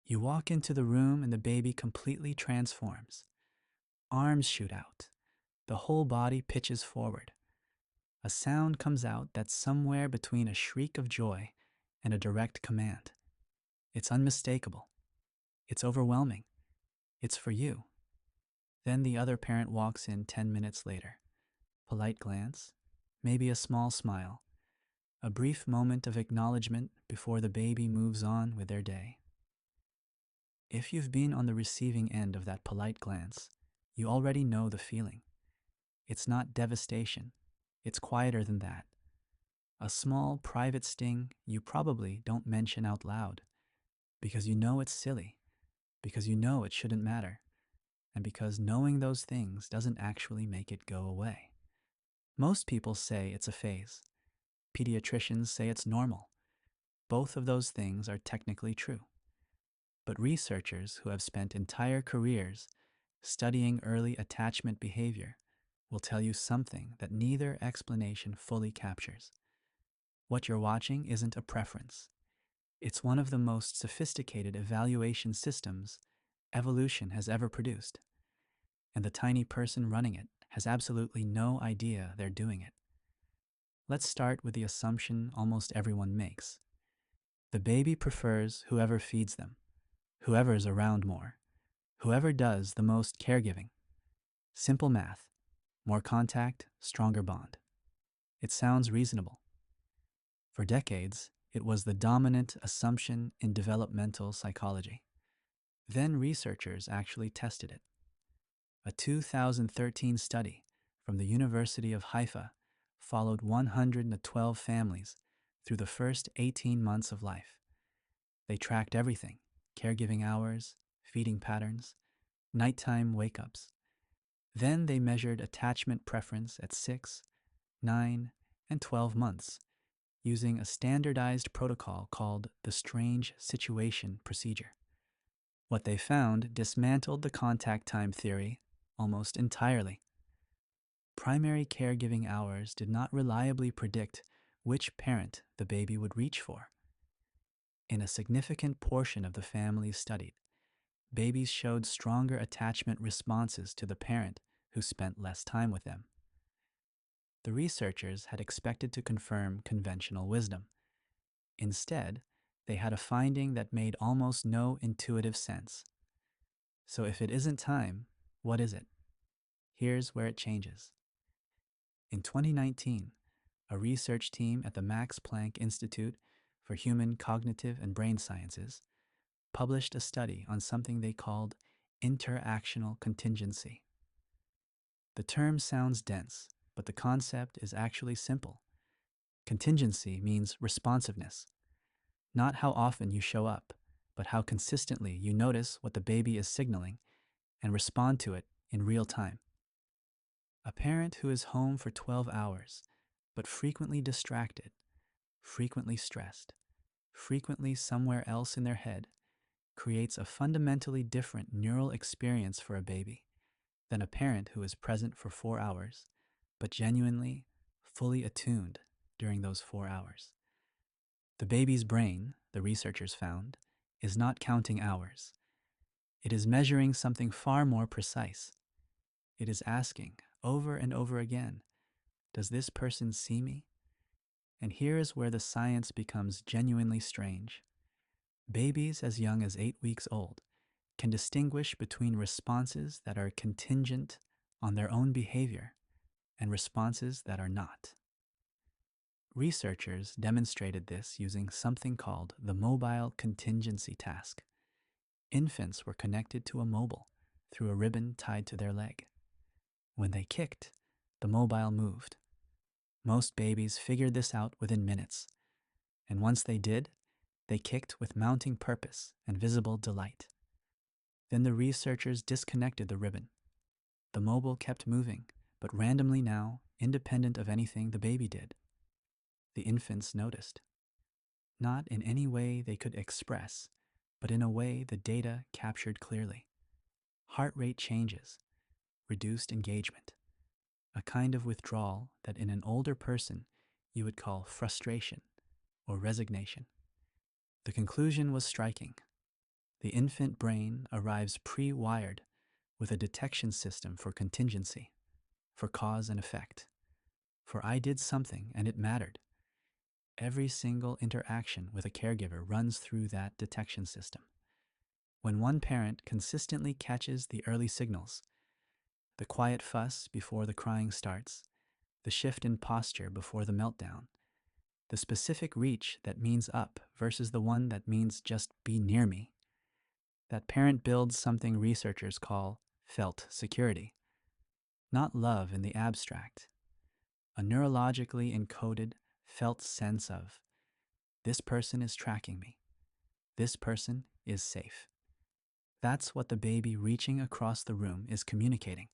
You walk into the room and the baby completely transforms. Arms shoot out. The whole body pitches forward. A sound comes out that's somewhere between a shriek of joy and a direct command. It's unmistakable. It's overwhelming. It's for you. Then the other parent walks in 10 minutes later. Polite glance, maybe a small smile, a brief moment of acknowledgement before the baby moves on with their day. If you've been on the receiving end of that polite glance, you already know the feeling. It's not devastation. It's quieter than that. A small, private sting you probably don't mention out loud because you know it's silly, because you know it shouldn't matter, and because knowing those things doesn't actually make it go away. Most people say it's a phase. Pediatricians say it's normal. Both of those things are technically true. But researchers who have spent entire careers studying early attachment behavior will tell you something that neither explanation fully captures. What you're watching isn't a preference. It's one of the most sophisticated evaluation systems evolution has ever produced. And the tiny person running it has absolutely no idea they're doing it. Let's start with the assumption almost everyone makes. The baby prefers whoever feeds them, whoever is around more, whoever does the most caregiving. Simple math. More contact, stronger bond. It sounds reasonable. For decades, it was the dominant assumption in developmental psychology. Then researchers actually tested it. A 2013 study from the University of Haifa followed 112 families through the first 18 months of life. They tracked everything: caregiving hours, feeding patterns, nighttime wake-ups. Then they measured attachment preference at 6, 9, and 12 months using a standardized protocol called the strange situation procedure. What they found dismantled the contact time theory almost entirely. Primary caregiving hours did not reliably predict which parent the baby would reach for. In a significant portion of the families studied, babies showed stronger attachment responses to the parent who spent less time with them. The researchers had expected to confirm conventional wisdom. Instead, they had a finding that made almost no intuitive sense. So if it isn't time, what is it? Here's where it changes. In 2019, a research team at the Max Planck Institute for Human Cognitive and Brain Sciences published a study on something they called interactional contingency. The term sounds dense, but the concept is actually simple. Contingency means responsiveness. Not how often you show up, but how consistently you notice what the baby is signaling and respond to it in real time. A parent who is home for 12 hours, but frequently distracted, frequently stressed, frequently somewhere else in their head, creates a fundamentally different neural experience for a baby than a parent who is present for 4 hours, but genuinely, fully attuned during those 4 hours. The baby's brain, the researchers found, is not counting hours. It is measuring something far more precise. It is asking, over and over again, does this person see me? And here is where the science becomes genuinely strange. Babies as young as 8 weeks old can distinguish between responses that are contingent on their own behavior and responses that are not. Researchers demonstrated this using something called the mobile contingency task. Infants were connected to a mobile through a ribbon tied to their leg. When they kicked, the mobile moved. Most babies figured this out within minutes, and once they did, they kicked with mounting purpose and visible delight. Then the researchers disconnected the ribbon. The mobile kept moving, but randomly now, independent of anything the baby did. The infants noticed. Not in any way they could express, but in a way the data captured clearly. Heart rate changes, reduced engagement, a kind of withdrawal that in an older person you would call frustration or resignation. The conclusion was striking. The infant brain arrives pre-wired with a detection system for contingency, for cause and effect, for I did something and it mattered. Every single interaction with a caregiver runs through that detection system. When one parent consistently catches the early signals, the quiet fuss before the crying starts, the shift in posture before the meltdown, the specific reach that means up versus the one that means just be near me, that parent builds something researchers call felt security, not love in the abstract, a neurologically encoded felt sense of this person is tracking me, this person is safe. That's what the baby reaching across the room is communicating,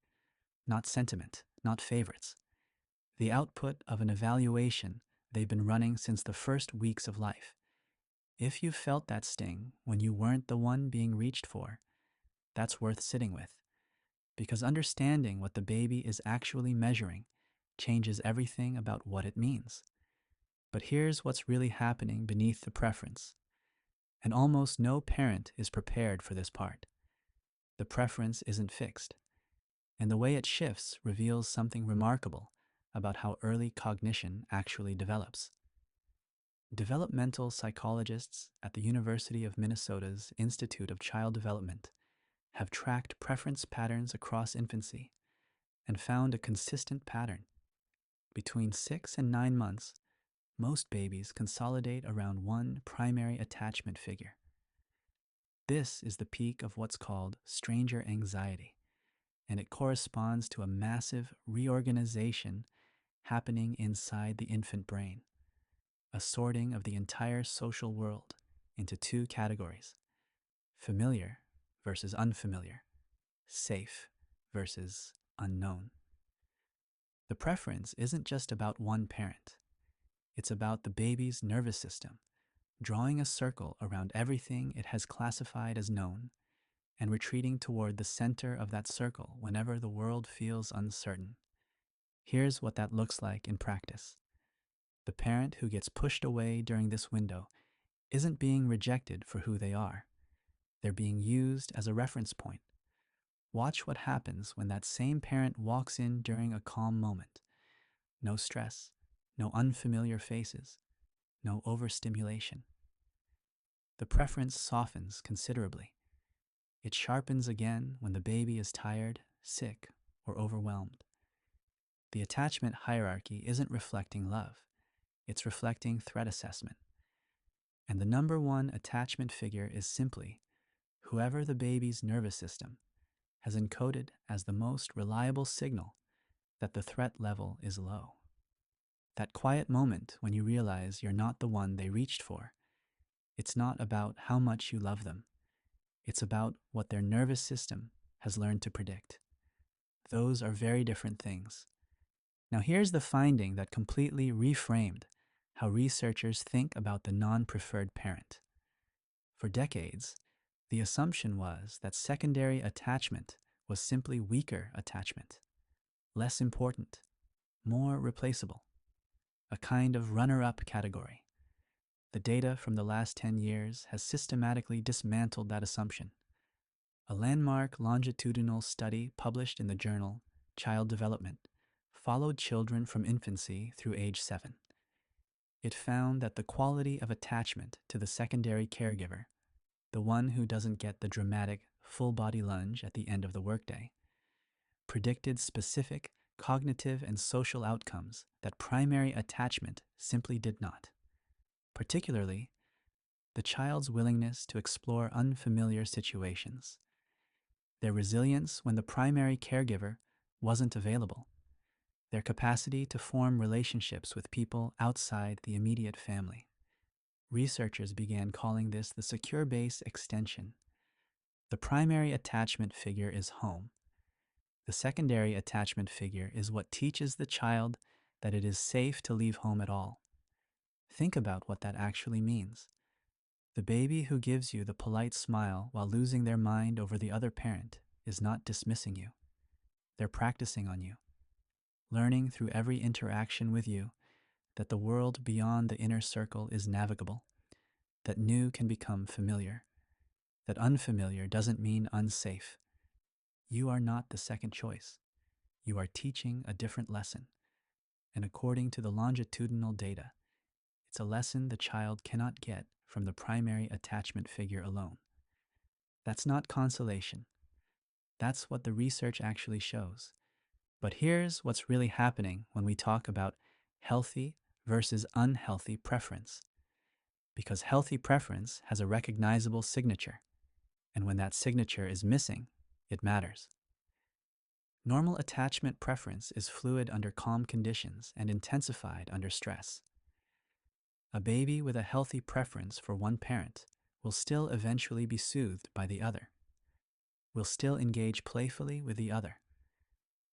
not sentiment, not favorites. The output of an evaluation they've been running since the first weeks of life. If you felt that sting when you weren't the one being reached for, that's worth sitting with, because understanding what the baby is actually measuring changes everything about what it means. But here's what's really happening beneath the preference, and almost no parent is prepared for this part. The preference isn't fixed, and the way it shifts reveals something remarkable about how early cognition actually develops. Developmental psychologists at the University of Minnesota's Institute of Child Development have tracked preference patterns across infancy and found a consistent pattern. Between 6 and 9 months, most babies consolidate around one primary attachment figure. This is the peak of what's called stranger anxiety, and it corresponds to a massive reorganization happening inside the infant brain, a sorting of the entire social world into two categories: familiar versus unfamiliar, safe versus unknown. The preference isn't just about one parent. It's about the baby's nervous system drawing a circle around everything it has classified as known and retreating toward the center of that circle whenever the world feels uncertain. Here's what that looks like in practice. The parent who gets pushed away during this window isn't being rejected for who they are. They're being used as a reference point. Watch what happens when that same parent walks in during a calm moment. No stress, no unfamiliar faces, no overstimulation. The preference softens considerably. It sharpens again when the baby is tired, sick, or overwhelmed. The attachment hierarchy isn't reflecting love. It's reflecting threat assessment. And the number one attachment figure is simply whoever the baby's nervous system has encoded as the most reliable signal that the threat level is low. That quiet moment when you realize you're not the one they reached for. It's not about how much you love them. It's about what their nervous system has learned to predict. Those are very different things. Now here's the finding that completely reframed how researchers think about the non-preferred parent. For decades, the assumption was that secondary attachment was simply weaker attachment, less important, more replaceable, a kind of runner-up category. The data from the last 10 years has systematically dismantled that assumption. A landmark longitudinal study published in the journal Child Development followed children from infancy through age 7. It found that the quality of attachment to the secondary caregiver, the one who doesn't get the dramatic full-body lunge at the end of the workday, predicted specific cognitive and social outcomes that primary attachment simply did not. Particularly, the child's willingness to explore unfamiliar situations, their resilience when the primary caregiver wasn't available, their capacity to form relationships with people outside the immediate family. Researchers began calling this the secure base extension. The primary attachment figure is home. The secondary attachment figure is what teaches the child that it is safe to leave home at all. Think about what that actually means. The baby who gives you the polite smile while losing their mind over the other parent is not dismissing you. They're practicing on you, learning through every interaction with you that the world beyond the inner circle is navigable, that new can become familiar, that unfamiliar doesn't mean unsafe. You are not the second choice. You are teaching a different lesson. And according to the longitudinal data, it's a lesson the child cannot get from the primary attachment figure alone. That's not consolation. That's what the research actually shows. But here's what's really happening when we talk about healthy versus unhealthy preference. Because healthy preference has a recognizable signature, and when that signature is missing, it matters. Normal attachment preference is fluid under calm conditions and intensified under stress. A baby with a healthy preference for one parent will still eventually be soothed by the other, will still engage playfully with the other,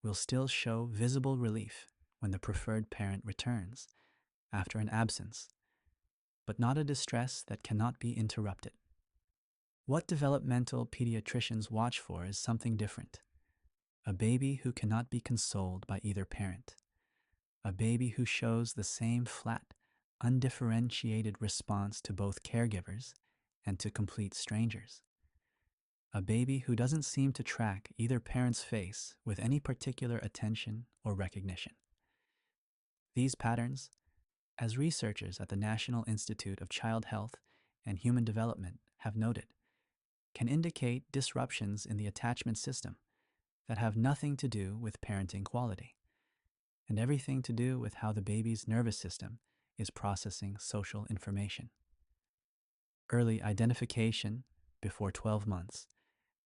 will still show visible relief when the preferred parent returns after an absence, but not a distress that cannot be interrupted. What developmental pediatricians watch for is something different. A baby who cannot be consoled by either parent. A baby who shows the same flat, undifferentiated response to both caregivers and to complete strangers. A baby who doesn't seem to track either parent's face with any particular attention or recognition. These patterns, as researchers at the National Institute of Child Health and Human Development have noted, can indicate disruptions in the attachment system that have nothing to do with parenting quality, and everything to do with how the baby's nervous system is processing social information. Early identification, before 12 months,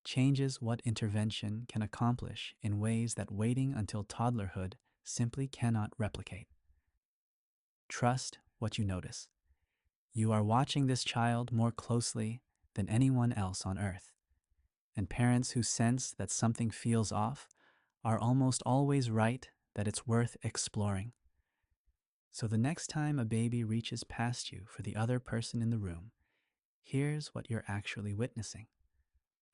changes what intervention can accomplish in ways that waiting until toddlerhood simply cannot replicate. Trust what you notice. You are watching this child more closely than anyone else on earth, and parents who sense that something feels off are almost always right that it's worth exploring. So the next time a baby reaches past you for the other person in the room, here's what you're actually witnessing.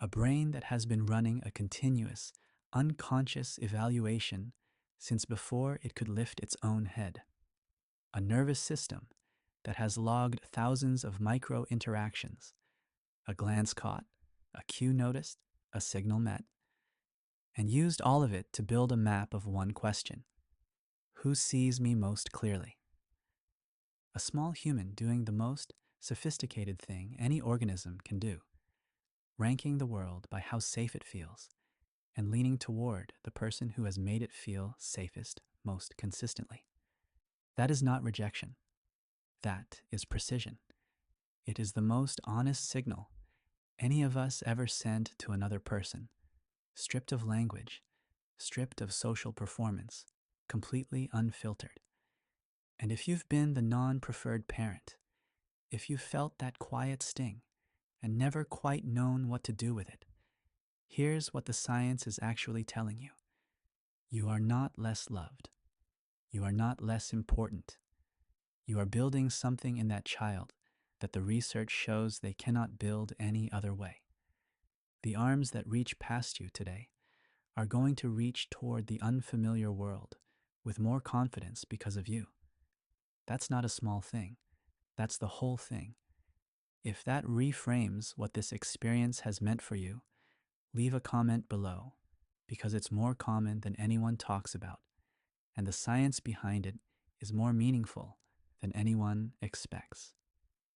A brain that has been running a continuous, unconscious evaluation since before it could lift its own head. A nervous system that has logged thousands of micro interactions, a glance caught, a cue noticed, a signal met, and used all of it to build a map of one question. Who sees me most clearly? A small human doing the most sophisticated thing any organism can do, ranking the world by how safe it feels and leaning toward the person who has made it feel safest most consistently. That is not rejection. That is precision. It is the most honest signal any of us ever send to another person, stripped of language, stripped of social performance, completely unfiltered. And if you've been the non-preferred parent, if you felt that quiet sting and never quite known what to do with it, here's what the science is actually telling you. You are not less loved. You are not less important. You are building something in that child that the research shows they cannot build any other way. The arms that reach past you today are going to reach toward the unfamiliar world with more confidence because of you. That's not a small thing. That's the whole thing. If that reframes what this experience has meant for you, leave a comment below, because it's more common than anyone talks about, and the science behind it is more meaningful than anyone expects.